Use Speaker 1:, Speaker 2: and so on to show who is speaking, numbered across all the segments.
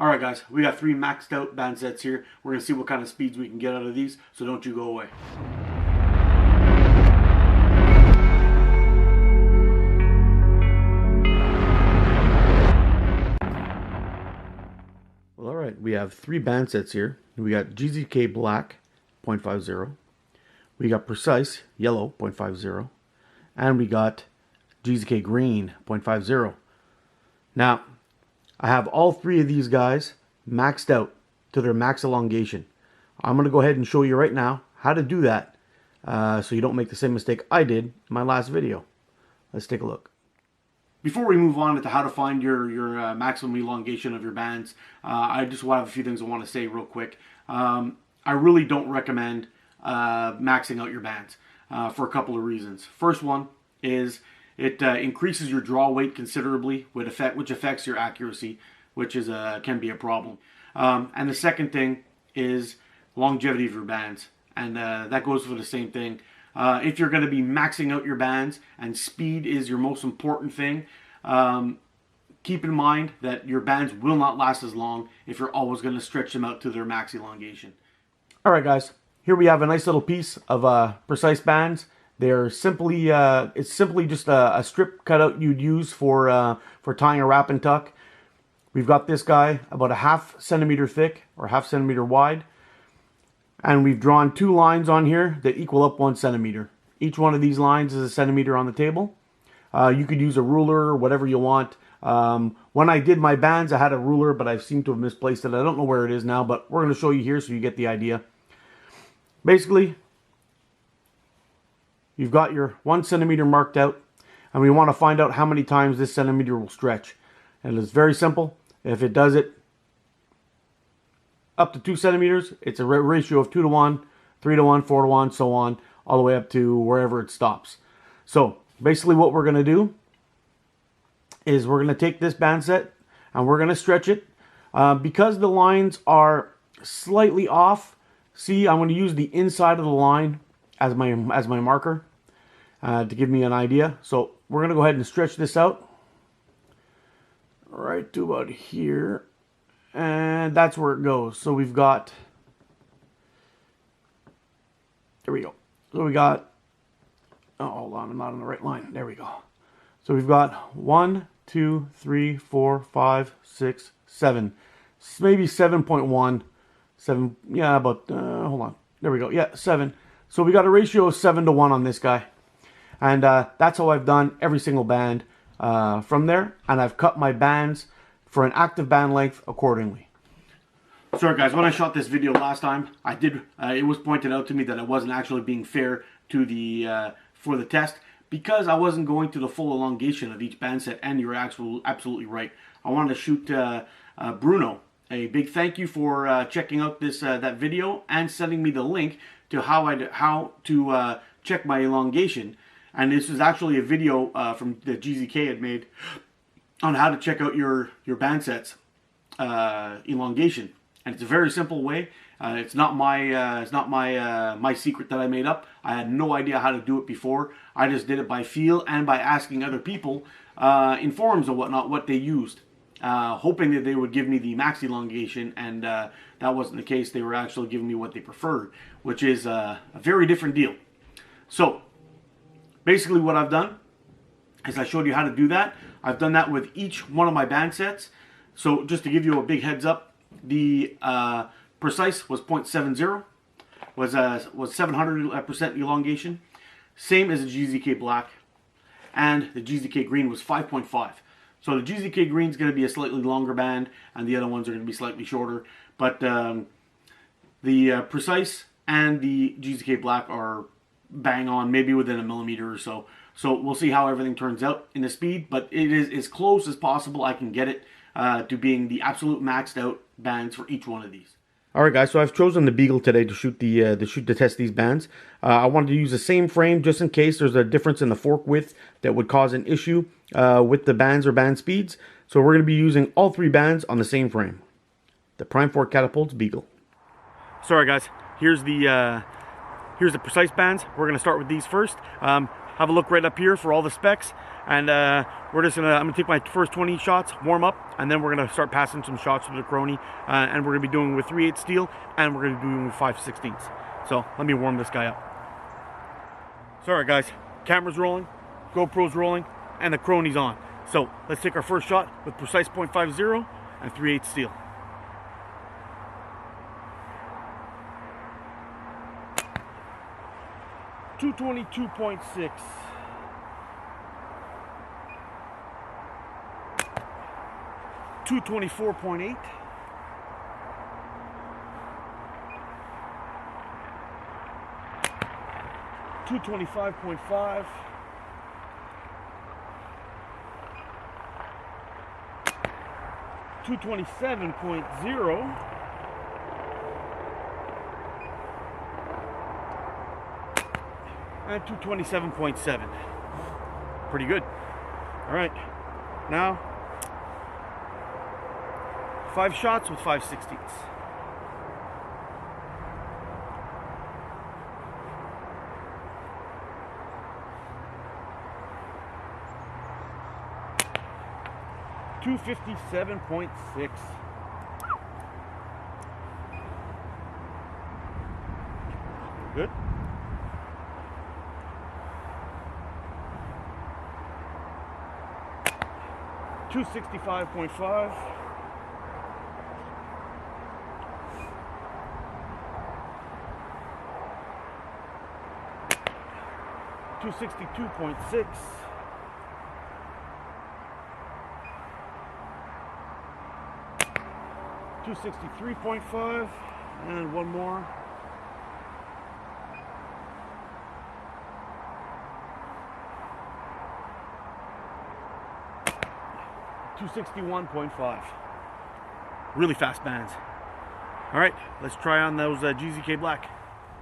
Speaker 1: Alright guys, we got 3 maxed out band sets here. We're going to see what kind of speeds we can get out of these, so don't you go away. Well, alright, we have 3 band sets here. We got GZK Black 0.50, we got Precise Yellow 0.50, and we got GZK Green 0.50. Now, I have all 3 of these guys maxed out to their max elongation. I'm going to go ahead and show you right now how to do that so you don't make the same mistake I did in my last video. Let's take a look. Before we move on to how to find your maximum elongation of your bands, I just have a few things I want to say real quick. I really don't recommend maxing out your bands for a couple of reasons. First one is it increases your draw weight considerably, which affects your accuracy, which is can be a problem. And the second thing is longevity of your bands, and that goes for the same thing. If you're going to be maxing out your bands and speed is your most important thing, keep in mind that your bands will not last as long if you're always going to stretch them out to their max elongation. Alright guys, here we have a nice little piece of Precise bands. They're simply, it's simply just a strip cutout you'd use for tying a wrap and tuck. We've got this guy about a ½ centimeter thick or ½ centimeter wide. And we've drawn 2 lines on here that equal up 1 centimeter. Each one of these lines is a centimeter on the table. You could use a ruler or whatever you want. When I did my bands, I had a ruler, but I seem to have misplaced it. I don't know where it is now, but we're going to show you here so you get the idea. Basically, you've got your 1 centimeter marked out, and we want to find out how many times this centimeter will stretch. And it's very simple. If it does it up to 2 centimeters, it's a ratio of 2 to 1, 3 to 1, 4 to 1, so on, all the way up to wherever it stops. So basically what we're going to do is we're going to take this band set and we're going to stretch it. Because the lines are slightly off, see, I'm going to use the inside of the line as my marker to give me an idea. So we're going to go ahead and stretch this out right to about here, and that's where it goes. So we've got, there we go. So we got, oh, hold on, I'm not on the right line. There we go. So we've got 1, 2, 3, 4, 5, 6, 7, maybe 7.1, 7, yeah, about, hold on, there we go, yeah, 7. So we got a ratio of 7 to 1 on this guy. And that's how I've done every single band from there. And I've cut my bands for an active band length accordingly. Sorry guys, when I shot this video last time, I did. It was pointed out to me that I wasn't actually being fair to the for the test because I wasn't going to the full elongation of each band set. And you're absolutely right. I wanted to shoot Bruno a big thank you for checking out this that video and sending me the link to how to check my elongation. And this is actually a video from the GZK had made on how to check out your band sets elongation, and it's a very simple way. It's not my my secret that I made up. I had no idea how to do it before. I just did it by feel and by asking other people in forums and whatnot what they used, hoping that they would give me the max elongation, and that wasn't the case. They were actually giving me what they preferred, which is a very different deal. So basically what I've done is I showed you how to do that. I've done that with each one of my band sets. So just to give you a big heads up, the Precise was 0.70, was 700% elongation, same as the GZK Black, and the GZK Green was 5.5. So the GZK Green is going to be a slightly longer band, and the other ones are going to be slightly shorter. But the Precise and the GZK Black are bang on, maybe within a millimeter or so. So we'll see how everything turns out in the speed, but it is as close as possible I can get it to being the absolute maxed out bands for each one of these. Alright guys, so I've chosen the Beagle today to test these bands. I wanted to use the same frame just in case there's a difference in the fork width that would cause an issue with the bands or band speeds. So we're going to be using all 3 bands on the same frame. The Prime 4 Catapults Beagle. Sorry guys, here's the Precise bands. We're going to start with these first. have a look right up here for all the specs, and I'm gonna take my first 20 shots, warm up, and then we're gonna start passing some shots to the crony, and we're gonna be doing with 3/8 steel, and we're gonna be doing with 5/16. So let me warm this guy up. Sorry guys, camera's rolling, GoPro's rolling, and the crony's on. So let's take our first shot with precise .50 and 3/8 steel. .222.6. 224.8. 225.5. 227.0. And 227.7. Pretty good. All right, now 5 shots with 5/16. .257.6. Good. .265.5. 262.6. 263.5, and one more. 261.5. Really fast bands. All right, let's try on those GZK Black.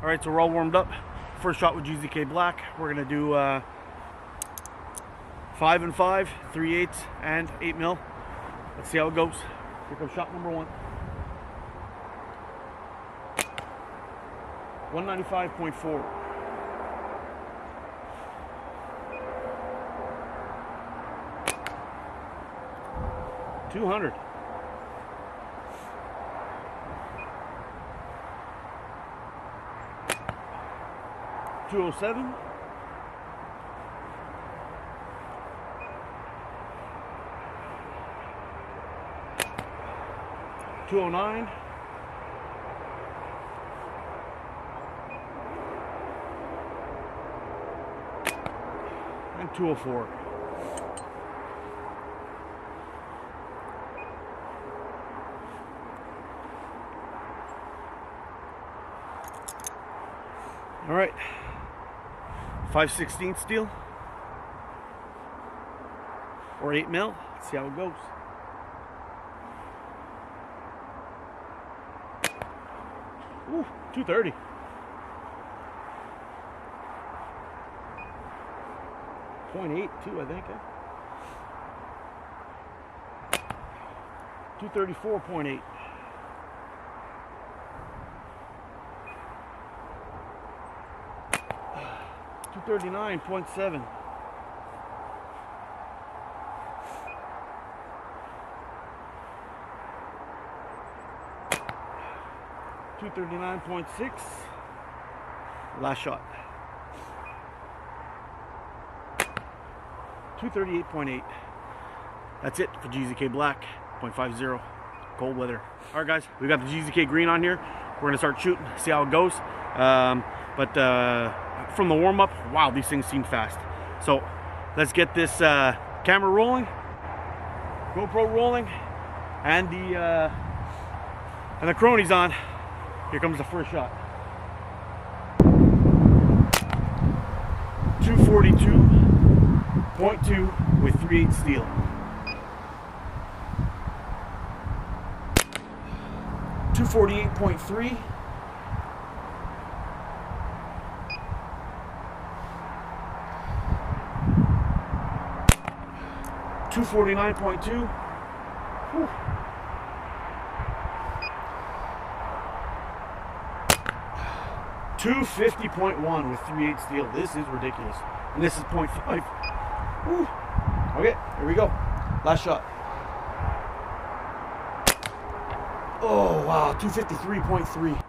Speaker 1: All right, so we're all warmed up. First shot with GZK Black. We're gonna do 5 and 5, 3/8 and 8 mil. Let's see how it goes. Here comes shot number 1. 195.4. 200. 207. 209. 204. All right, 5/16 steel or 8 mil. Let's see how it goes. Ooh, 230. 0.82, I think. 234.8. 239.7. 239.6. Last shot. 238.8. That's it for GZK Black, .50, cold weather. All right, guys, we got the GZK Green on here. We're gonna start shooting, see how it goes. From the warm up, wow, these things seem fast. So let's get this camera rolling, GoPro rolling, and the cronies on. Here comes the first shot. 242.2 with 3/8 steel. 248.3. 249.2. 250.1 with 3/8 steel. This is ridiculous. And this is 0.5. Woo. Okay, here we go. Last shot. Oh, wow, 253.3.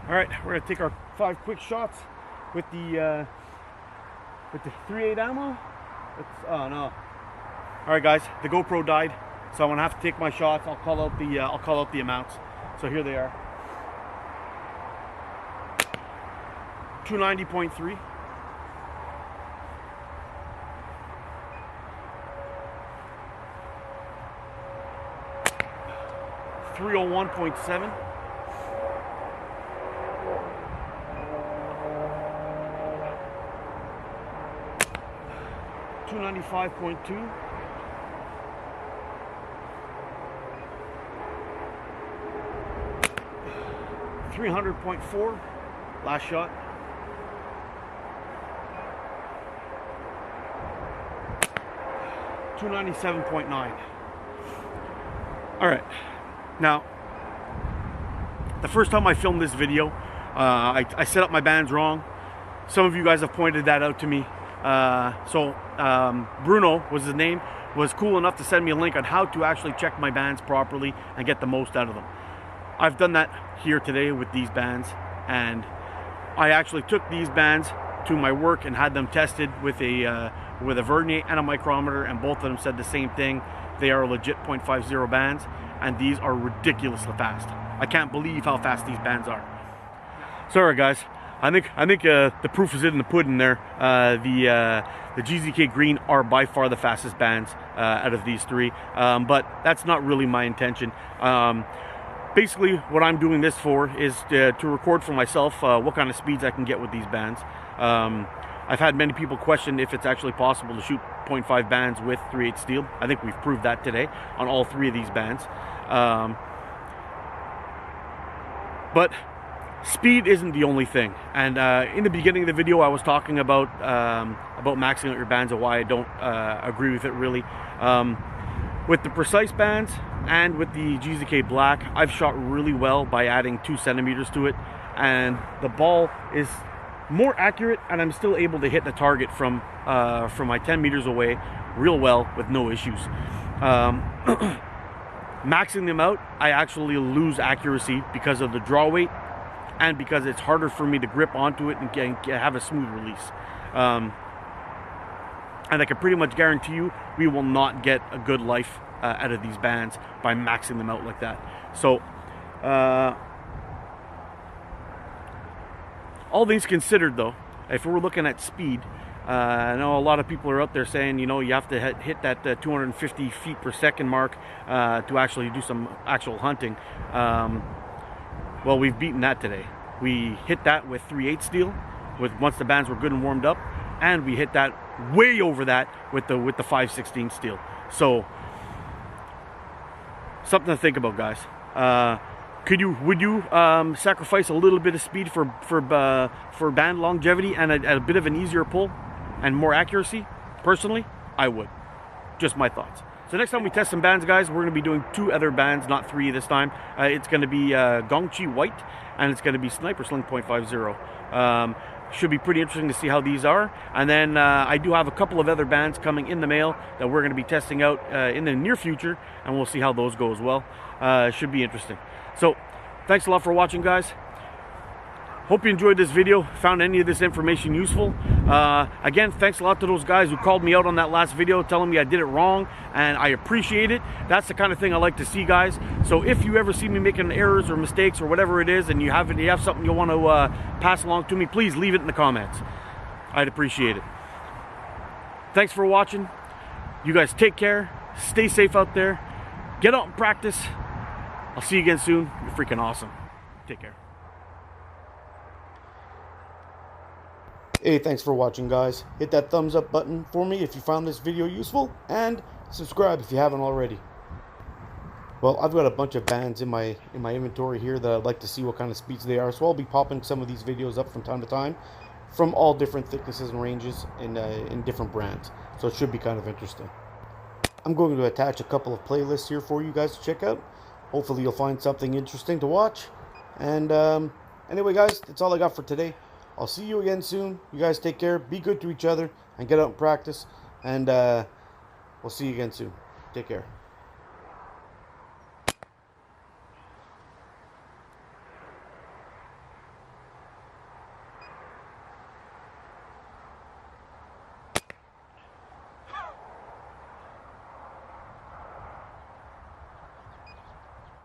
Speaker 1: All right, we're gonna take our 5 quick shots with the 3.8 ammo. Oh no! All right, guys, the GoPro died, so I'm gonna have to take my shots. I'll call out the amounts. So here they are. 290.3. 301.7. 295.2. 300.4. Last shot. 297.9. All right. Now, the first time I filmed this video, I set up my bands wrong. Some of you guys have pointed that out to me. Bruno was his name, was cool enough to send me a link on how to actually check my bands properly and get the most out of them. I've done that here today with these bands, and I actually took these bands to my work and had them tested with a vernier and a micrometer, and both of them said the same thing. They are legit 0.50 bands, and these are ridiculously fast. I can't believe how fast these bands are. Sorry guys, I think the proof is in the pudding there. The GZK Green are by far the fastest bands out of these three, but that's not really my intention. Basically, what I'm doing this for is to record for myself what kind of speeds I can get with these bands. I've had many people question if it's actually possible to shoot 0.5 bands with 3/8 steel. I think we've proved that today on all 3 of these bands. But speed isn't the only thing. And in the beginning of the video, I was talking about maxing out your bands and why I don't agree with it really. With the precise bands and with the GZK Black, I've shot really well by adding 2 centimeters to it, and the ball is more accurate, and I'm still able to hit the target from my 10 meters away real well with no issues. Maxing them out, I actually lose accuracy because of the draw weight and because it's harder for me to grip onto it and have a smooth release. And I can pretty much guarantee you we will not get a good life out of these bands by maxing them out like that. So all things considered though, if we're looking at speed, I know a lot of people are out there saying, you know, you have to hit that 250 feet per second mark to actually do some actual hunting. Well, we've beaten that today. We hit that with 3/8 steel, once the bands were good and warmed up, and we hit that way over that with the 5/16 steel. So something to think about, guys. Would you sacrifice a little bit of speed for band longevity and a bit of an easier pull and more accuracy? Personally, I would. Just my thoughts. So next time we test some bands, guys, we're going to be doing 2 other bands, not 3 this time. It's going to be Gongchi White, and it's going to be Sniper Sling 0.50. Should be pretty interesting to see how these are. And then I do have a couple of other bands coming in the mail that we're going to be testing out in the near future, and we'll see how those go as well. Should be interesting. So thanks a lot for watching, guys. Hope you enjoyed this video, found any of this information useful. Again, thanks a lot to those guys who called me out on that last video telling me I did it wrong, and I appreciate it. That's the kind of thing I like to see, guys. So if you ever see me making errors or mistakes or whatever it is, and you have something you want to pass along to me, please leave it in the comments. I'd appreciate it. Thanks for watching. You guys take care. Stay safe out there. Get out and practice. I'll see you again soon. You're freaking awesome. Take care. Hey, thanks for watching, guys. Hit that thumbs up button for me if you found this video useful, and subscribe if you haven't already. Well, I've got a bunch of bands in my inventory here that I'd like to see what kind of speeds they are, so I'll be popping some of these videos up from time to time from all different thicknesses and ranges in different brands, so it should be kind of interesting. I'm going to attach a couple of playlists here for you guys to check out. Hopefully you'll find something interesting to watch. And anyway, guys, that's all I got for today. I'll see you again soon. You guys take care. Be good to each other and get out and practice. And we'll see you again soon. Take care.